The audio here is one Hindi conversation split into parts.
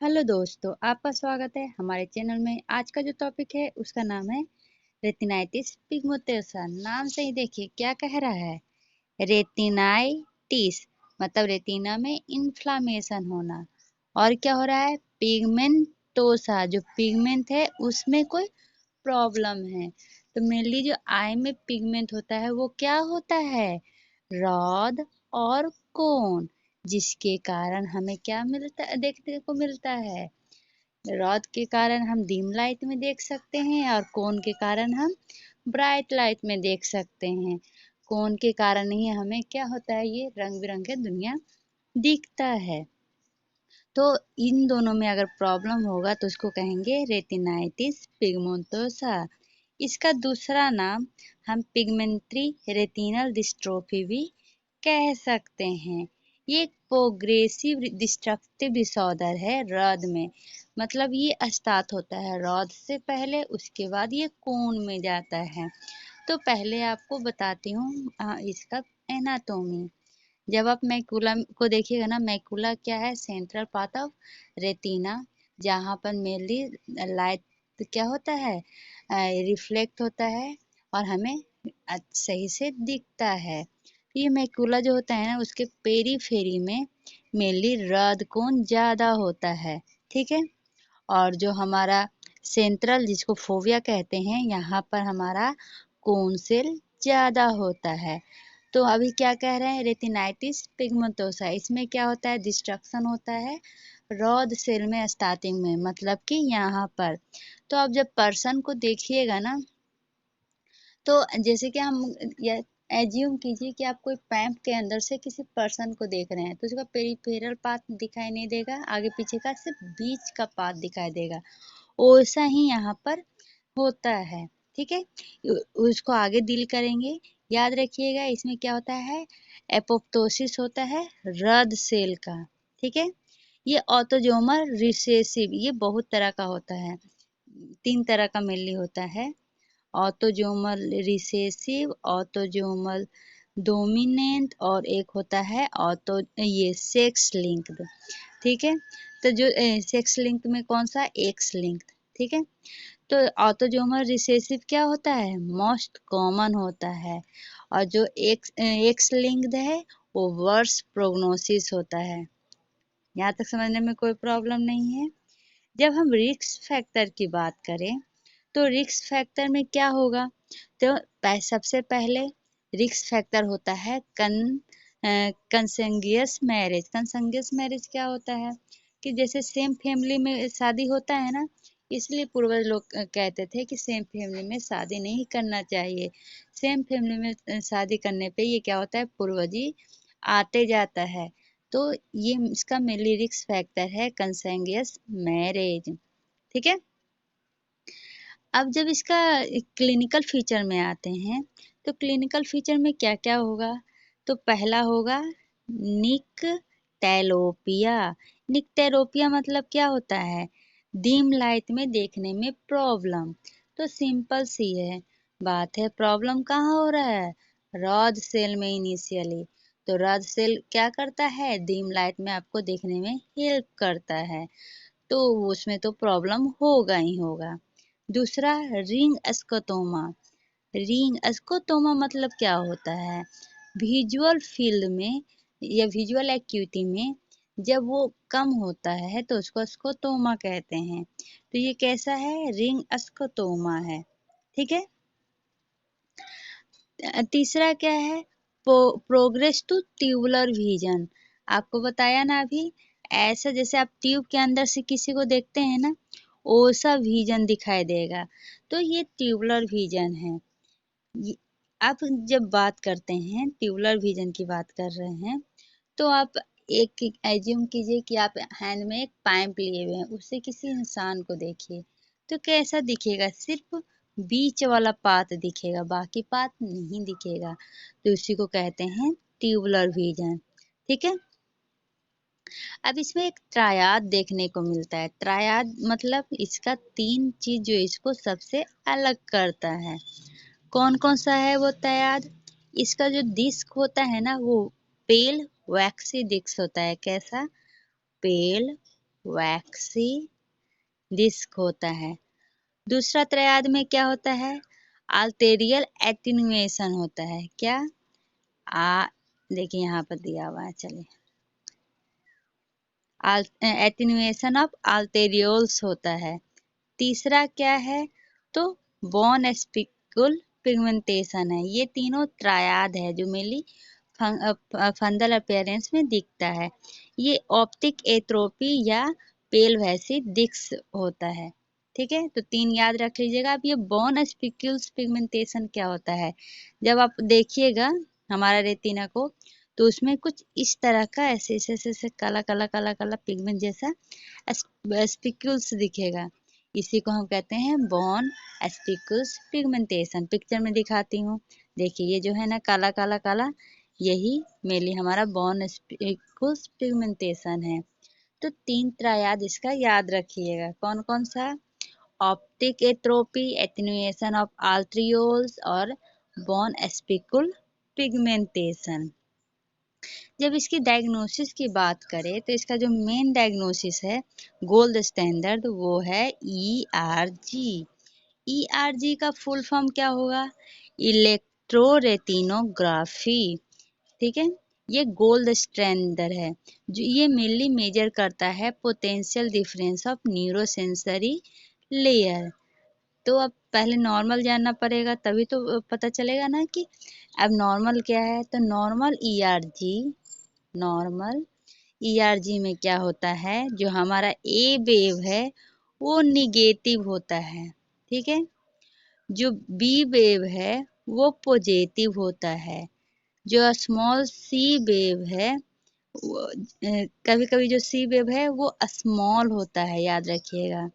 हेलो दोस्तों, आपका स्वागत है हमारे चैनल में। आज का जो टॉपिक है उसका नाम है रेटिनाइटिस पिग्मेंटोसा। नाम से ही देखिए क्या कह रहा है। रेटिनाइटिस मतलब रेटिना में इन्फ्लामेशन होना। और क्या हो रहा है, पिगमेंटोसा जो पिगमेंट है उसमें कोई प्रॉब्लम है। तो मेनली जो आई में पिगमेंट होता है वो क्या होता है, रॉड और कोन, जिसके कारण हमें क्या मिलता देखने को मिलता है। रॉड के कारण हम डिम लाइट में देख सकते हैं और कोन के कारण हम ब्राइट लाइट में देख सकते हैं। कोन के कारण ही हमें क्या होता है, ये रंग बिरंगे दुनिया दिखता है। तो इन दोनों में अगर प्रॉब्लम होगा तो उसको कहेंगे रेटिनाइटिस पिगमेंटोसा। इसका दूसरा नाम हम पिगमेंट्री रेटिनल डिस्ट्रोफी भी कह सकते हैं। ये एक प्रोग्रेसिव डिस्ट्रक्टिव डिसऑर्डर है रॉड में। मतलब ये स्टार्ट होता है रॉड से पहले, उसके बाद ये कोन में जाता है। तो पहले आपको बताती हूँ इसका एनाटोमी। जब आप मैकुला को देखिएगा ना, मैकुला क्या है, सेंट्रल पार्ट ऑफ रेटिना, जहाँ पर मेनली लाइट क्या होता है, रिफ्लेक्ट होता है और हमें सही से दिखता है। ये मैकुला जो होता है ना, उसके पेरीफेरी में मेनली रॉड कोन ज्यादा होता है। ठीक है। और जो हमारा सेंट्रल जिसको फोविया कहते हैं, यहाँ पर हमारा कोन सेल ज्यादा होता है। तो अभी क्या कह रहे हैं, रेटिनाइटिस पिगमेंटोसा, इसमें क्या होता है, डिस्ट्रक्शन होता है रॉड सेल में स्टार्टिंग में, मतलब कि यहाँ पर। तो अब जब पर्सन को देखिएगा ना, तो जैसे कि हम एज्यूम कीजिए कि आप कोई पैम्प के अंदर से किसी पर्सन को देख रहे हैं, तो उसका पेरिफेरल पार्ट दिखाई नहीं देगा, आगे पीछे का सिर्फ बीच का पार्ट दिखाई देगा। वैसा ही यहाँ पर होता है। ठीक है। उसको आगे डील करेंगे। याद रखिएगा इसमें क्या होता है, एपोप्टोसिस होता है रद सेल का। ठीक है। ये ऑटोजोमल रिसेसिव, ये बहुत तरह का होता है, 3 तरह का मेनली होता है। ऑटोजोमल रिसेसिव, ऑटोजोमल डोमिनेंट और एक होता है ऑटो ये सेक्स लिंक्ड। ठीक है। तो जो सेक्स लिंक्ड में कौन सा, एक्स लिंक्ड। ठीक है। तो ऑटोजोमल रिसेसिव क्या होता है, मोस्ट कॉमन होता है। और जो एक्स लिंक्ड है वो वर्स प्रोग्नोसिस होता है। यहाँ तक समझने में कोई प्रॉब्लम नहीं है। जब हम रिस्क फैक्टर की बात करें तो रिस्क फैक्टर में क्या होगा, तो सबसे पहले रिस्क फैक्टर होता है कंसेंगियस मैरिज। कंसेंगियस मैरिज क्या होता है कि जैसे सेम फैमिली में शादी होता है ना, इसलिए पूर्वज लोग कहते थे कि सेम फैमिली में शादी नहीं करना चाहिए। सेम फैमिली में शादी करने पे ये क्या होता है, पूर्वजी आते जाता है। तो ये इसका मेनली रिस्क फैक्टर है कंसेंगियस मैरिज। ठीक है। अब जब इसका क्लिनिकल फीचर में आते हैं, तो क्लिनिकल फीचर में क्या क्या होगा, तो पहला होगा निक्टेरोपिया। निक्टेरोपिया मतलब क्या होता है, डिम लाइट में देखने में प्रॉब्लम। तो सिंपल सी है बात है, प्रॉब्लम कहाँ हो रहा है, रॉड सेल में इनिशियली। तो रॉड सेल क्या करता है, डिम लाइट में आपको देखने में हेल्प करता है, तो उसमें तो प्रॉब्लम होगा ही होगा। दूसरा रिंग एस्कोटोमा। रिंग एस्कोटोमा मतलब क्या होता है, विजुअल फील्ड में या विजुअल एक्यूटी में जब वो कम होता है तो उसको एस्कोटोमा कहते हैं। तो ये कैसा है, रिंग एस्कोटोमा है। ठीक है। तीसरा क्या है, प्रोग्रेस टू ट्यूबुलर विजन। आपको बताया ना अभी, ऐसा जैसे आप ट्यूब के अंदर से किसी को देखते हैं ना, वैसा विजन दिखाई देगा, तो ये ट्यूबुलर विजन है। आप जब बात करते हैं ट्यूबुलर विजन की बात कर रहे हैं, तो आप एक एज्यूम कीजिए कि आप हैंड में एक पाइप लिए हुए हैं, उससे किसी इंसान को देखिए, तो कैसा दिखेगा, सिर्फ बीच वाला पार्ट दिखेगा, बाकी पार्ट नहीं दिखेगा। तो उसी को कहते हैं ट्यूबुलर विजन। ठीक है। अब इसमें एक ट्रायाड देखने को मिलता है। ट्रायाड मतलब इसका 3 चीज जो इसको सबसे अलग करता है। कौन कौन सा है वो ट्रायाड, इसका जो डिस्क होता है ना वो पेल वैक्सी डिस्क होता है। कैसा, पेल वैक्सी डिस्क होता है। दूसरा त्रियाद में क्या होता है? आर्टेरियल एटेन्युएशन होता है। क्या? आ देखिए यहाँ पर दिया हुआ है, चलिए, एटेन्युएशन ऑफ आर्टेरियोल्स होता है। तीसरा क्या है? तो बॉन स्पिकुल पिगमेंटेशन है। ये तीनों ट्रायाद है जो मेनली फंगल अपीयरेंस में दिखता है। ये ऑप्टिक एट्रोपी या पेल वैसी डिस्क होता है। ठीक है, तो तीन याद रख लीजिएगा। अब ये बॉन स्पिक्यूल्स पिगमेंटेशन क्या होता है? जब आप देखिएगा हमारा रेटिना को, तो उसमें कुछ इस तरह का ऐसे ऐसे ऐसे ऐसे काला काला काला काला पिगमेंट जैसा स्पिक्यूल्स दिखेगा। इसी को हम कहते हैं बॉन स्पिक्यूल्स पिगमेंटेशन। पिक्चर में दिखाती हूँ, देखिए ये जो है ना काला काला काला, यही मेनली हमारा बॉन स्पिक्यूल्स पिगमेंटेशन है। तो तीन त्रियाद इसका याद रखिएगा। कौन कौन सा? Optic atrophy, attenuation of arterioles और बॉन स्पिकुल पिगमेंटेशन। जब इसकी डायग्नोसिस की बात करें तो इसका जो मेन डायग्नोसिस है, गोल्ड स्टैंडर्ड, वो है ERG। ERG का फुल फॉर्म क्या होगा? इलेक्ट्रोरेटिनोग्राफी। ठीक है, ये गोल्ड स्टैंडर्ड है जो ये मेनली मेजर करता है potential difference of neurosensory layer. तो अब पहले नॉर्मल जानना पड़ेगा, तभी तो पता चलेगा ना कि अब नॉर्मल क्या है। तो नॉर्मल ईआरजी में क्या होता है? जो हमारा ए वेव है वो निगेटिव होता है। ठीक है, जो बी वेव है वो पॉजिटिव होता है। जो स्मॉल सी वेव है, कभी कभी जो सी वेव है वो स्मॉल होता है, याद रखिएगा।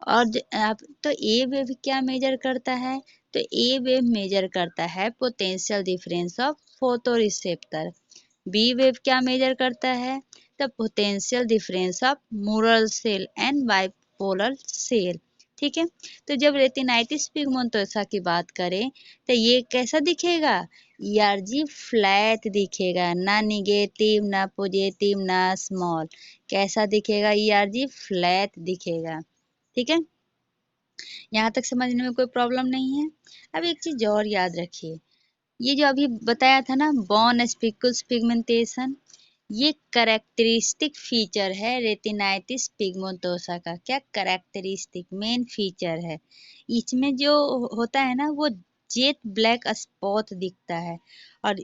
और आप तो ए वेव क्या मेजर करता है? तो ए वेव मेजर करता है potential difference of photoreceptor. B wave क्या मेजर करता है? The potential difference of Muller cell and bipolar cell. ठीक है, तो जब रेटिनाइटिस पिगमेंटोसा की बात करें तो ये कैसा दिखेगा? ईआरजी फ्लैट दिखेगा, ना निगेटिव ना पॉजिटिव ना स्मॉल। कैसा दिखेगा? ईआरजी फ्लैट दिखेगा। ठीक है, यहाँ तक समझने में कोई प्रॉब्लम नहीं है। अब एक चीज और याद रखिए, ये जो अभी बताया था ना बॉन स्पिकुल्स पिगमेंटेशन, ये करेक्टरिस्टिक फीचर है रेटिनाइटिस पिगमेंटोसा का। क्या करेक्टरिस्टिक मेन फीचर है? इसमें जो होता है ना वो जेट ब्लैक स्पॉट दिखता है। और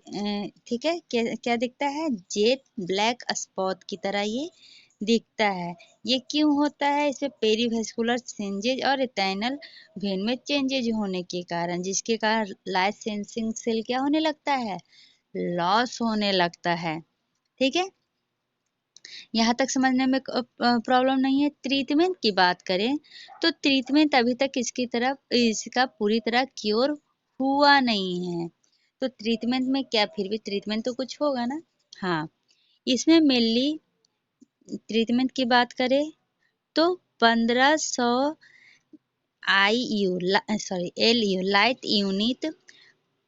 ठीक है, क्या क्या दिखता है? जेट ब्लैक स्पॉट की तरह ये दिखता है। ये क्यों होता है? इसमें पेरीवेस्कुलर चेंजेज और रेटिनल वेन में चेंजेज होने के कारण, जिसके कारण लाइट सेंसिंग सेल क्या होने लगता है? लॉस होने लगता है। ठीक है, यहाँ तक समझने में प्रॉब्लम नहीं है। ट्रीटमेंट की बात करें तो ट्रीटमेंट अभी तक इसका पूरी तरह क्योर हुआ नहीं है। तो ट्रीटमेंट में क्या, फिर भी ट्रीटमेंट तो कुछ होगा ना। हाँ, इसमें मेनली ट्रीटमेंट की बात करें तो 1500 LU light unit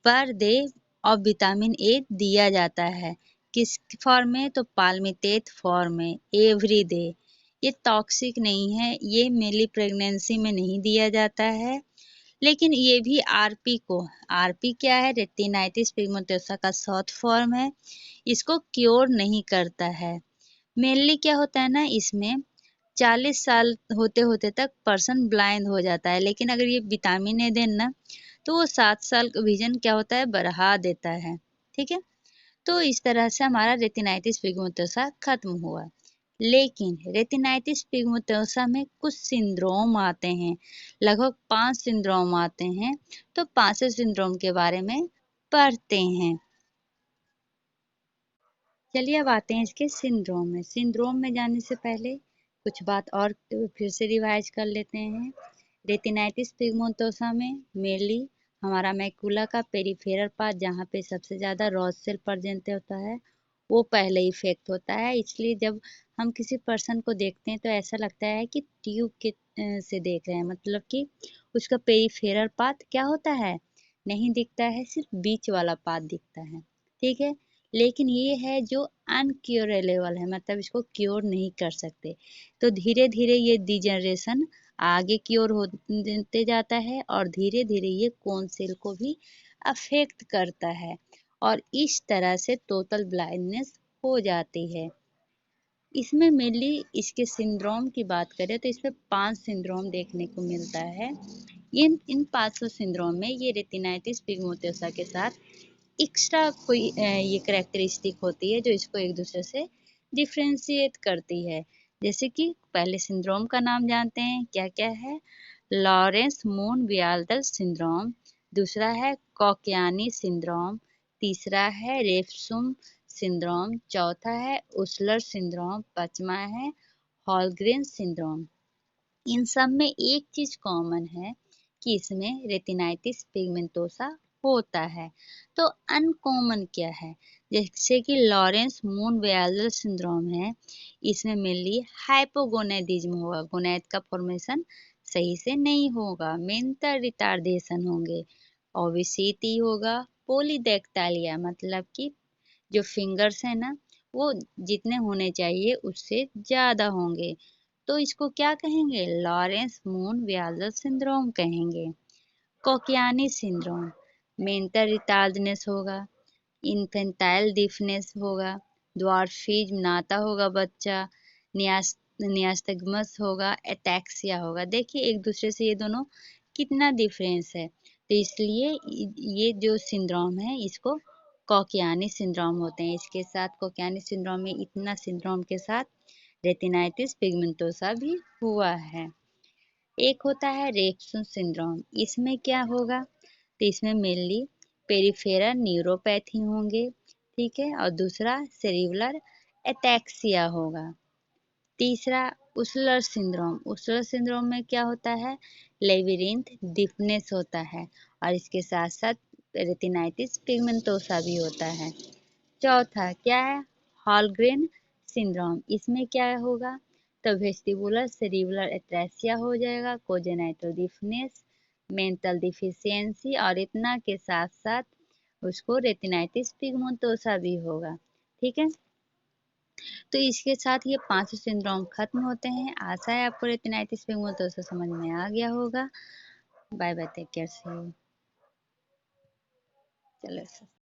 per day और विटामिन ए दिया जाता है। किस फॉर्म में? तो पाल्मिटेट फॉर्म में एवरी डे। ये टॉक्सिक नहीं है, ये मेनली प्रेगनेंसी में नहीं दिया जाता है। लेकिन ये भी आरपी क्या है? रेटिनाइटिस पिगमेंटोसा का शॉर्ट फॉर्म है। इसको क्योर नहीं करता है। मेनली क्या होता है ना, इसमें 40 साल होते होते तक पर्सन ब्लाइंड हो जाता है। लेकिन अगर ये विटामिन ए दें ना तो वो 7 साल का विजन क्या होता है? बढ़ा देता है। ठीक है, तो इस तरह से हमारा रेटिनाइटिस पिगमेंटोसा खत्म हुआ। लेकिन रेटिनाइटिस पिगमेंटोसा में कुछ सिंड्रोम आते हैं, लगभग 5 सिंड्रोम आते हैं। तो 5 सिंड्रोम के बारे में पढ़ते हैं। चलिए अब आते हैं इसके सिंड्रोम में। सिंड्रोम में जाने से पहले कुछ बात और फिर से रिवाइज कर लेते हैं। रेटिनाइटिस पिगमेंटोसा में मेनली हमारा मैकुला का पेरिफेरल पार्ट, जहाँ पे सबसे ज़्यादा रॉड सेल प्रेजेंट होता है, वो पहले इफेक्ट होता है। इसलिए जब हम किसी पर्सन को देखते हैं तो ऐसा लगता है कि ट्यूब के से देख रहे हैं, मतलब कि उसका पेरिफेरल पार्ट क्या होता है? नहीं दिखता है, सिर्फ बीच वाला पार्ट दिखता है। ठीक है, लेकिन ये है जो अनक्योरेबल है, मतलब इसको क्योर नहीं कर सकते। तो धीरे धीरे ये डिजनरेशन आगे क्योर होते जाता है और धीरे धीरे ये कोन सेल को भी अफेक्ट करता है और इस तरह से टोटल ब्लाइंडनेस हो जाती है। इसमें मेनली इसके सिंड्रोम की बात करें तो इसमें 5 सिंड्रोम देखने को मिलता है। इन पांचों सिंड्रोम में ये रेटिनाइटिस पिग्मेंटोसा के साथ एक्स्ट्रा कोई ये कैरेक्टरिस्टिक होती है जो इसको एक दूसरे से डिफ्रेंशिएट करती है। जैसे कि पहले सिंड्रोम का नाम जानते हैं, क्या क्या है? लॉरेंस मून वियाल्डर सिंड्रोम, दूसरा है कोकियानी सिंड्रोम, तीसरा है रेफसुम सिंड्रोम, चौथा है उस्लर सिंड्रोम, पांचवा है हॉलग्रेन सिंड्रोम। इन सब में एक चीज कॉमन है कि इसमें रेटिनाइटिस पिगमेंटोसा होता है। तो अनकॉमन क्या है? जैसे कि लॉरेंस मून वेयाल्डर सिंड्रोम है, इसमें मेनली हाइपोगोनेडिज्म होगा, गोनैड का फॉर्मेशन सही से नहीं होगा, मेंटल रिटार्डेशन होंगे, ओबेसिटी होगा, पॉलीडेक्टालिया मतलब कि जो फिंगर्स है ना वो जितने होने चाहिए उससे ज्यादा होंगे। तो इसको क्या कहेंगे? लॉरेंस मून व्यालर सिंड्रोम कहेंगे। कोकियानी सिंड्रोम, मेंटल रिटार्डनेस होगा, इन्फेंटाइल डिफनेस होगा, ड्वार्फिज्म नाता होगा बच्चा, नियास्टगमस होगा, एटैक्सिया होगा। देखिए एक दूसरे से ये दोनों कितना डिफरेंस है। तो इसलिए ये जो सिंड्रोम है इसको कोकियानी सिंड्रोम होते हैं। इसके साथ कोकियानी सिंड्रोम में इतना सिंड्रोम के साथ रेटिनाइटिस पिगमेंटोसा भी हुआ है। एक होता है रेक्सुन सिंड्रोम, इसमें क्या होगा? तो इसमें मेनली पेरिफेरल न्यूरोपैथी होंगे, ठीक है, और दूसरा सेरिबुलर एटैक्सिया होगा। तीसरा उसलर सिंड्रोम, उसलर सिंड्रोम में क्या होता है? लेबिरिंथ डिफनेस होता है और इसके साथ साथ रेटिनाइटिस पिगमेंटोसा भी होता है। चौथा क्या है? हॉलग्रेन सिंड्रोम, इसमें क्या होगा? तो वेस्टिबुलर सेरिबुलर एट्रेसिया हो जाएगा, कोजेनाइटल डिफनेस, मेंटल डिफिशियंसी और इतना के साथ साथ उसको रेटिनाइटिस पिगमेंटोसा भी होगा। ठीक है, तो इसके साथ ये पांचों सिंड्रोम खत्म होते हैं। आशा है आपको रेटिनाइटिस पिगमेंटोसा समझ में आ गया होगा। Bye bye, take care, see you. चलो।